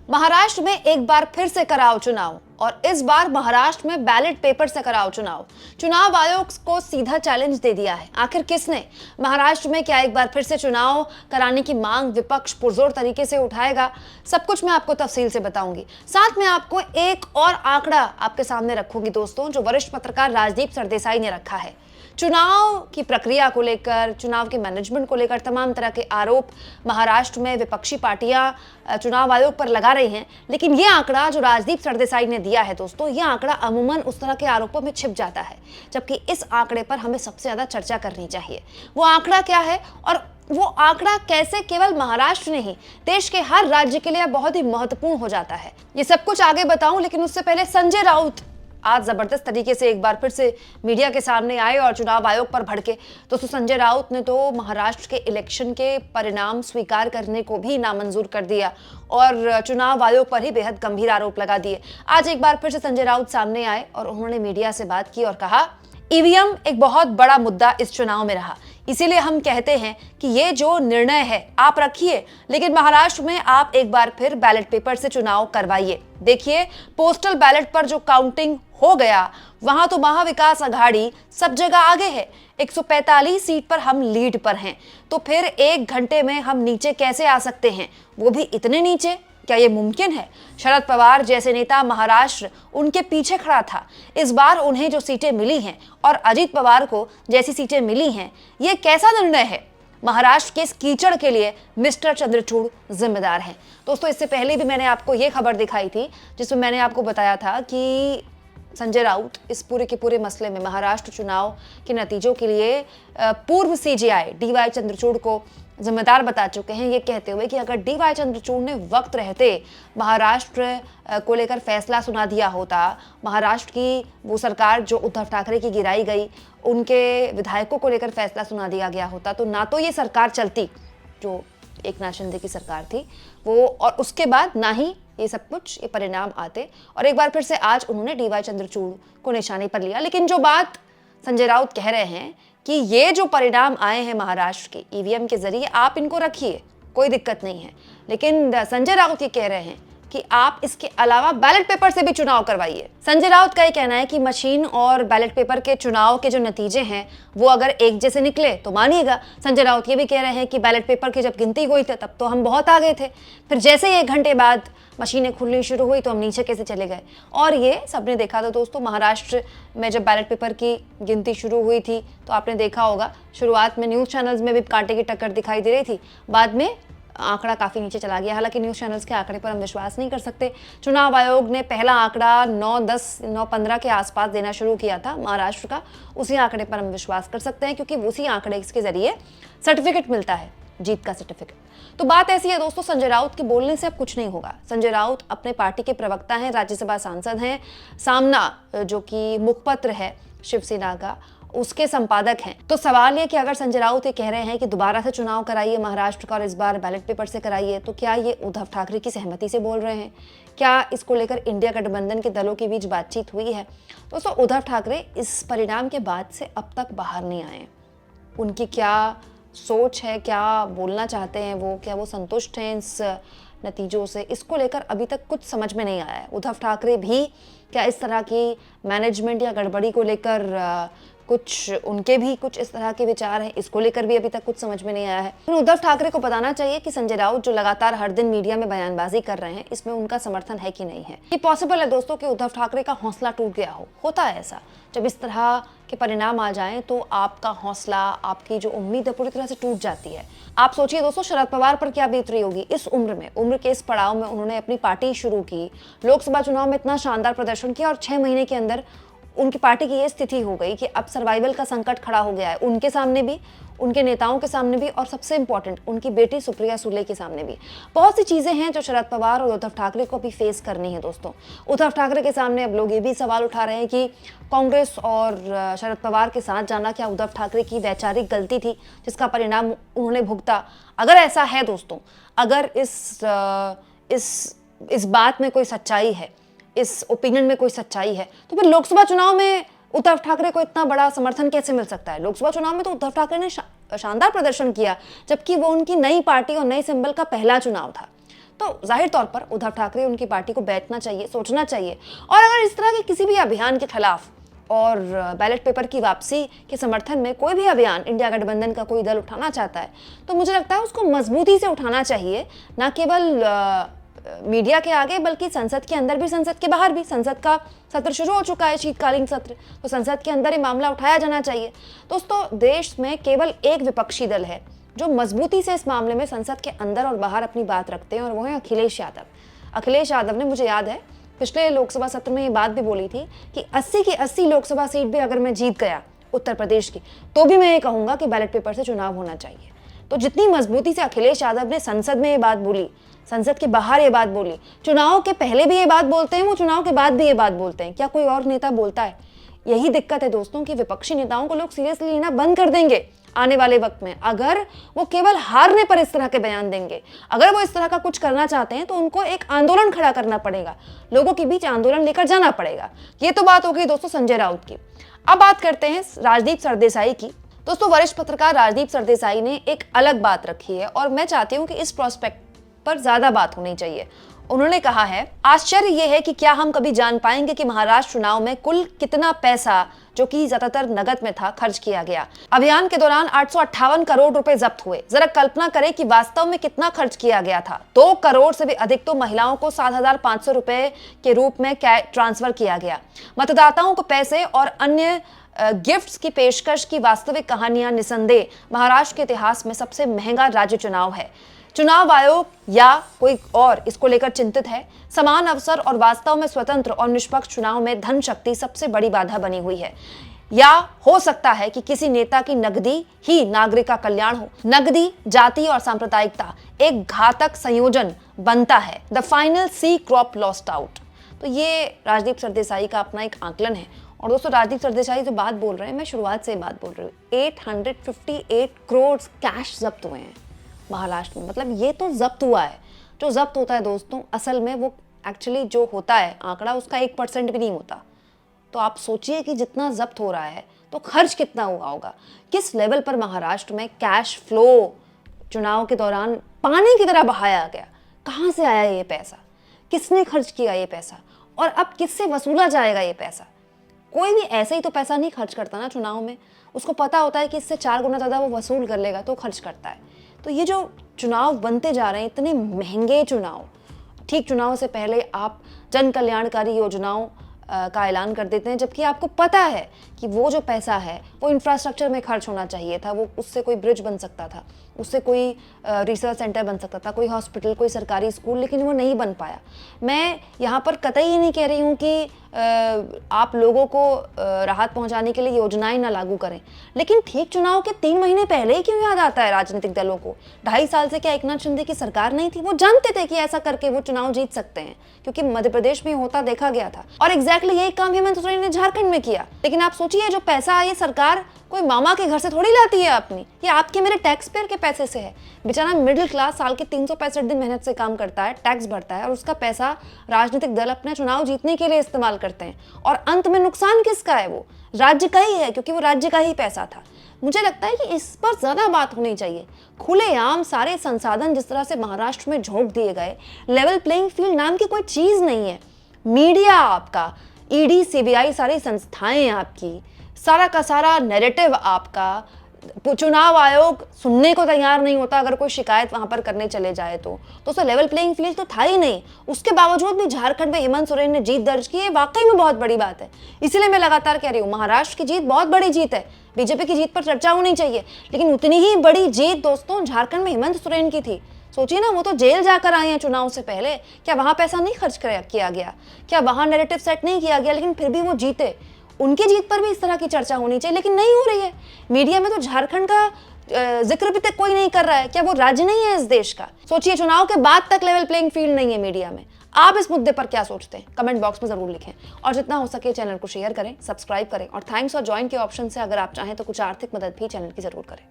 महाराष्ट्र में एक बार फिर से कराओ चुनाव और इस बार महाराष्ट्र में बैलेट पेपर से कराओ चुनाव। चुनाव आयोग को सीधा चैलेंज दे दिया है। आखिर किसने? महाराष्ट्र में क्या एक बार फिर से चुनाव कराने की मांग विपक्ष पुरजोर तरीके से उठाएगा? सब कुछ मैं आपको तफसील से बताऊंगी। साथ में आपको एक और आंकड़ा आपके सामने रखूंगी दोस्तों, जो वरिष्ठ पत्रकार राजदीप सरदेसाई ने रखा है। चुनाव की प्रक्रिया को लेकर, चुनाव के मैनेजमेंट को लेकर तमाम तरह के आरोप महाराष्ट्र में विपक्षी पार्टियां चुनाव आयोग पर लगा रही हैं, लेकिन ये आंकड़ा जो राजदीप सरदेसाई ने दिया है दोस्तों, ये आंकड़ा अमूमन उस तरह के आरोपों में छिप जाता है, जबकि इस आंकड़े पर हमें सबसे ज्यादा चर्चा करनी चाहिए। वो आंकड़ा क्या है और वो आंकड़ा कैसे केवल महाराष्ट्र नहीं, देश के हर राज्य के लिए बहुत ही महत्वपूर्ण हो जाता है, ये सब कुछ आगे बताऊं। लेकिन उससे पहले संजय राउत आज जबरदस्त तरीके से एक बार फिर से मीडिया के सामने आए और चुनाव आयोग पर भड़के। दोस्तों, संजय राउत ने तो महाराष्ट्र के इलेक्शन के परिणाम स्वीकार करने को भी नामंजूर कर दिया और चुनाव आयोग पर ही बेहद गंभीर आरोप लगा दिए। आज एक बार फिर से संजय राउत सामने आए और उन्होंने मीडिया से बात की और कहा, ईवीएम एक बहुत बड़ा मुद्दा इस चुनाव में रहा, इसीलिए हम कहते हैं कि ये जो निर्णय है आप रखिए, लेकिन महाराष्ट्र में आप एक बार फिर बैलेट पेपर से चुनाव करवाइए। देखिए, पोस्टल बैलेट पर जो काउंटिंग हो गया, वहां तो महाविकास आघाड़ी सब जगह आगे है। 145 सीट पर हम लीड पर हैं, तो फिर 1 घंटे में हम नीचे कैसे आ सकते हैं, वो भी इतने नीचे? क्या ये मुमकिन है? शरद पवार जैसे नेता महाराष्ट्र उनके पीछे खड़ा था। इस बार उन्हें जो सीटें मिली हैं और अजीत पवार को जैसी सीटें मिली हैं, ये कैसा निर्णय है? महाराष्ट्र के इस कीचड़ के लिए मिस्टर चंद्रचूड़ जिम्मेदार हैं। दोस्तों, इससे पहले भी मैंने आपको ये खबर दिखाई थी जिसमें मैंने आपको बताया था कि संजय राउत इस पूरे के पूरे मसले में महाराष्ट्र चुनाव के नतीजों के लिए पूर्व सीजेआई डीवाई चंद्रचूड़ को जिम्मेदार बता चुके हैं, ये कहते हुए कि अगर डीवाई चंद्रचूड़ ने वक्त रहते महाराष्ट्र को लेकर फैसला सुना दिया होता, महाराष्ट्र की वो सरकार जो उद्धव ठाकरे की गिराई गई, उनके विधायकों को लेकर फैसला सुना दिया गया होता, तो ना तो ये सरकार चलती जो एकनाथ शिंदे की सरकार थी वो, और उसके बाद ना ही ये सब कुछ ये परिणाम आते। और एक बार फिर से आज उन्होंने डीवाई चंद्रचूड़ को निशाने पर लिया। लेकिन जो बात संजय राउत कह रहे हैं कि ये जो परिणाम आए हैं महाराष्ट्र के ईवीएम के जरिए, आप इनको रखिए, कोई दिक्कत नहीं है, लेकिन संजय राउत ये कह रहे हैं कि आप इसके अलावा बैलेट पेपर से भी चुनाव करवाइए। संजय राउत का ये कहना है कि मशीन और बैलेट पेपर के चुनाव के जो नतीजे हैं वो अगर एक जैसे निकले तो मानिएगा। संजय राउत ये भी कह रहे हैं कि बैलेट पेपर की जब गिनती हुई थी तब तो हम बहुत आगे थे, फिर जैसे ही 1 घंटे बाद मशीनें खुलनी शुरू हुई तो हम नीचे कैसे चले गए। और ये सबने देखा था दोस्तों, महाराष्ट्र में जब बैलेट पेपर की गिनती शुरू हुई थी तो आपने देखा होगा शुरुआत में न्यूज़ चैनल्स में भी कांटे की टक्कर दिखाई दे रही थी, बाद में आंकड़ा काफी नीचे चला गया। हालांकि न्यूज़ चैनल्स के आंकड़े पर हम विश्वास नहीं कर सकते। चुनाव आयोग ने पहला आंकड़ा 9-10, 9-15 के आसपास देना शुरू किया था महाराष्ट्र का, उसी आंकड़े पर हम विश्वास कर सकते हैं क्योंकि उसी आंकड़े के जरिए सर्टिफिकेट मिलता है, जीत का सर्टिफिकेट। तो बात ऐसी है दोस्तों, संजय राउत के बोलने से अब कुछ नहीं होगा। संजय राउत अपने पार्टी के प्रवक्ता हैं, राज्यसभा सांसद हैं, सामना जो कि मुखपत्र है शिवसेना का, उसके संपादक हैं। तो सवाल ये कि अगर संजय राउत ये कह रहे हैं कि दोबारा से चुनाव कराइए महाराष्ट्र का और इस बार बैलेट पेपर से कराइए, तो क्या ये उद्धव ठाकरे की सहमति से बोल रहे हैं? क्या इसको लेकर इंडिया गठबंधन के दलों के बीच बातचीत हुई है? दोस्तों, उद्धव ठाकरे इस परिणाम के बाद से अब तक बाहर नहीं आए। उनकी क्या सोच है, क्या बोलना चाहते हैं वो, क्या वो संतुष्ट हैं इस नतीजों से, इसको लेकर अभी तक कुछ समझ में नहीं आया है। उद्धव ठाकरे भी क्या इस तरह की मैनेजमेंट या गड़बड़ी को लेकर कुछ उनके भी कुछ इस तरह के विचार हैं, इसको लेकर भी अभी तक कुछ समझ में नहीं आया है। तो उद्धव ठाकरे को बताना चाहिए कि संजय राउत जो लगातार हर दिन मीडिया में बयानबाजी कर रहे हैं, इसमें उनका समर्थन है कि नहीं है। ये पॉसिबल है दोस्तों कि उद्धव ठाकरे का हौसला टूट गया हो। होता है ऐसा, जब इस तरह के परिणाम आ जाएं तो आपका हौसला, आपकी जो उम्मीद है पूरी तरह से टूट जाती है। आप सोचिए दोस्तों, शरद पवार पर क्या बीत रही होगी इस उम्र में, उम्र के इस पड़ाव में उन्होंने अपनी पार्टी शुरू की, लोकसभा चुनाव में इतना शानदार प्रदर्शन किया और 6 महीने के अंदर उनकी पार्टी की ये स्थिति हो गई कि अब सर्वाइवल का संकट खड़ा हो गया है, उनके सामने भी, उनके नेताओं के सामने भी, और सबसे इंपॉर्टेंट उनकी बेटी सुप्रिया सुले के सामने भी। बहुत सी चीजें हैं जो शरद पवार और उद्धव ठाकरे को अभी फेस करनी है दोस्तों। उद्धव ठाकरे के सामने अब लोग ये भी सवाल उठा रहे हैं कि कांग्रेस और शरद पवार के साथ जाना क्या उद्धव ठाकरे की वैचारिक गलती थी जिसका परिणाम उन्होंने भुगता? अगर ऐसा है दोस्तों, अगर इस बात में कोई सच्चाई है, इस ओपिनियन में कोई सच्चाई है, तो फिर लोकसभा चुनाव में उद्धव ठाकरे को इतना बड़ा समर्थन कैसे मिल सकता है? लोकसभा चुनाव में तो उद्धव ठाकरे ने शानदार प्रदर्शन किया, जबकि वो उनकी नई पार्टी और नए सिंबल का पहला चुनाव था। तो जाहिर तौर पर उद्धव ठाकरे उनकी पार्टी को बैठना चाहिए, सोचना चाहिए। और अगर इस तरह के किसी भी अभियान के खिलाफ और बैलेट पेपर की वापसी के समर्थन में कोई भी अभियान इंडिया गठबंधन का कोई दल उठाना चाहता है तो मुझे लगता है उसको मजबूती से उठाना चाहिए, ना केवल मीडिया के आगे बल्कि संसद के अंदर भी, संसद के बाहर भी। संसद का सत्र शुरू हो चुका है, शीतकालीन सत्र, तो संसद के अंदर ये मामला उठाया जाना चाहिए। दोस्तों, देश में केवल एक विपक्षी दल है जो मजबूती से इस मामले में संसद के अंदर और बाहर अपनी बात रखते हैं, और वो है अखिलेश यादव। अखिलेश यादव ने, मुझे याद है, पिछले लोकसभा सत्र में ये बात भी बोली थी कि 80 की 80 लोकसभा सीट भी अगर मैं जीत गया उत्तर प्रदेश की, तो भी मैं ये कहूँगा कि बैलेट पेपर से चुनाव होना चाहिए। तो जितनी मजबूती से अखिलेश यादव ने संसद में ये बात बोली, संसद के बाहर ये बात बोली, चुनाव के पहले भी ये बात बोलते हैं, वो चुनाव के बाद भी ये बात बोलते हैं। क्या कोई और नेता बोलता है? यही दिक्कत है दोस्तों कि विपक्षी नेताओं को लोग सीरियसली लेना बंद कर देंगे आने वाले वक्त में, अगर वो केवल हारने पर इस तरह के बयान देंगे। अगर वो इस तरह का कुछ करना चाहते हैं तो उनको एक आंदोलन खड़ा करना पड़ेगा, लोगों के बीच आंदोलन लेकर जाना पड़ेगा। ये तो बात हो गई दोस्तों संजय राउत की। अब बात करते हैं राजदीप सरदेसाई की। दोस्तों, वरिष्ठ पत्रकार राजदीप सरदेसाई ने एक अलग बात रखी है और मैं चाहती हूँ कि इस प्रोस्पेक्ट पर ज्यादा बात होनी चाहिए। उन्होंने कहा है, आश्चर्य यह है कि क्या हम कभी जान पाएंगे कि महाराष्ट्र चुनाव में कुल कितना पैसा, जो कि ज्यादातर नगद में था, खर्च किया गया। अभियान के दौरान 858 करोड़ रुपए जब्त हुए। जरा कल्पना करें कि वास्तव में कितना खर्च किया गया था। 2 करोड़ से भी अधिक तो महिलाओं को 7,500 रुपए के रूप में ट्रांसफर किया गया। मतदाताओं को पैसे और अन्य गिफ्ट्स की पेशकश की वास्तविक कहानियां निसंदेह महाराष्ट्र के इतिहास में सबसे महंगा राज्य चुनाव है। चुनाव आयोग या कोई और इसको लेकर चिंतित है। समान अवसर और वास्तव में स्वतंत्र और निष्पक्ष चुनाव में धन शक्ति सबसे बड़ी बाधा बनी हुई है। या हो सकता है कि किसी नेता की नकदी ही नागरिक का कल्याण हो। नकदी, जाति और सांप्रदायिकता एक घातक संयोजन बनता है। The final sea crop lost out. तो ये राजदीप सरदेसाई का अपना एक आकलन है। और दोस्तों, राजदीप सरदेसाई जो बात बोल रहे हैं, मैं शुरुआत से बात बोल रही हूँ, 858 करोड़ कैश जब्त हुए हैं महाराष्ट्र में। मतलब ये तो जब्त हुआ है। जो जब्त होता है दोस्तों, असल में वो एक्चुअली जो होता है आंकड़ा, उसका 1% भी नहीं होता। तो आप सोचिए कि जितना जब्त हो रहा है तो खर्च कितना हुआ होगा। किस लेवल पर महाराष्ट्र में कैश फ्लो चुनाव के दौरान पानी की तरह बहाया गया। कहाँ से आया ये पैसा, किसने खर्च किया ये पैसा, और अब किससे वसूला जाएगा ये पैसा। कोई भी ऐसे ही तो पैसा नहीं खर्च करता ना चुनाव में। उसको पता होता है कि इससे 4 गुना ज़्यादा वो वसूल कर लेगा तो खर्च करता है। तो ये जो चुनाव बनते जा रहे हैं, इतने महंगे चुनाव, ठीक चुनाव से पहले आप जन कल्याणकारी योजनाओं का ऐलान कर देते हैं, जबकि आपको पता है कि वो जो पैसा है वो इंफ्रास्ट्रक्चर में खर्च होना चाहिए था। वो उससे कोई ब्रिज बन सकता था, उससे कोई रिसर्च सेंटर बन सकता था, कोई हॉस्पिटल, कोई सरकारी स्कूल, लेकिन वो नहीं बन पाया। मैं यहाँ पर कतई ही नहीं कह रही हूँ कि आप लोगों को राहत पहुँचाने के लिए योजनाएं ना लागू करें, लेकिन ठीक चुनाव के 3 महीने पहले ही क्यों याद आता है राजनीतिक दलों को? 2.5 साल से क्या एकनाथ शिंदे की सरकार नहीं थी? वो जानते थे कि ऐसा करके वो चुनाव जीत सकते हैं, क्योंकि मध्य प्रदेश में होता देखा गया था। और एग्जैक्टली यही काम हेमंत सोरेन ने झारखंड में किया। लेकिन आप सोचिए, जो पैसा ये सरकार कोई मामा के घर से थोड़ी लाती है अपनी, ये आपके मेरे टैक्स पेयर के पैसे से है। बेचारा मिडिल क्लास साल के 365 दिन मेहनत से काम करता है, टैक्स भरता है, और उसका पैसा राजनीतिक दल अपने चुनाव जीतने के लिए इस्तेमाल करते हैं। और अंत में नुकसान किसका है? वो राज्य का ही है, क्योंकि वो राज्य का ही पैसा था। मुझे लगता है कि इस पर ज्यादा बात होनी चाहिए। खुलेआम सारे संसाधन जिस तरह से महाराष्ट्र में झोंक दिए गए, लेवल प्लेइंग फील्ड नाम की कोई चीज नहीं है। मीडिया आपका, ईडी, सीबीआई, सारी संस्थाएं आपकी, सारा का सारा नैरेटिव आपका। चुनाव आयोग सुनने को तैयार नहीं होता अगर कोई शिकायत वहां पर करने चले जाए तो उसका लेवल प्लेइंग फील्ड तो था ही नहीं। उसके बावजूद भी झारखंड में हेमंत सोरेन ने जीत दर्ज की है, वाकई में बहुत बड़ी बात है। इसीलिए मैं लगातार कह रही हूँ, महाराष्ट्र की जीत बहुत बड़ी जीत है। बीजेपी की जीत पर चर्चा होनी चाहिए, लेकिन उतनी ही बड़ी जीत दोस्तों झारखंड में हेमंत सोरेन की थी। सोचिए ना, वो तो जेल जाकर आए हैं चुनाव से पहले। क्या वहां पैसा नहीं खर्च किया गया? क्या वहां नैरेटिव सेट नहीं किया गया? लेकिन फिर भी वो जीते। उनकी जीत पर भी इस तरह की चर्चा होनी चाहिए, लेकिन नहीं हो रही है। मीडिया में तो झारखंड का जिक्र भी तक कोई नहीं कर रहा है। क्या वो राज्य नहीं है इस देश का? सोचिए, चुनाव के बाद तक लेवल प्लेइंग फील्ड नहीं है मीडिया में। आप इस मुद्दे पर क्या सोचते हैं? कमेंट बॉक्स में जरूर लिखें, और जितना हो सके चैनल को शेयर करें, सब्सक्राइब करें, और थैंक्स और ज्वाइन के ऑप्शन से अगर आप चाहें तो कुछ आर्थिक मदद भी चैनल की जरूर करें।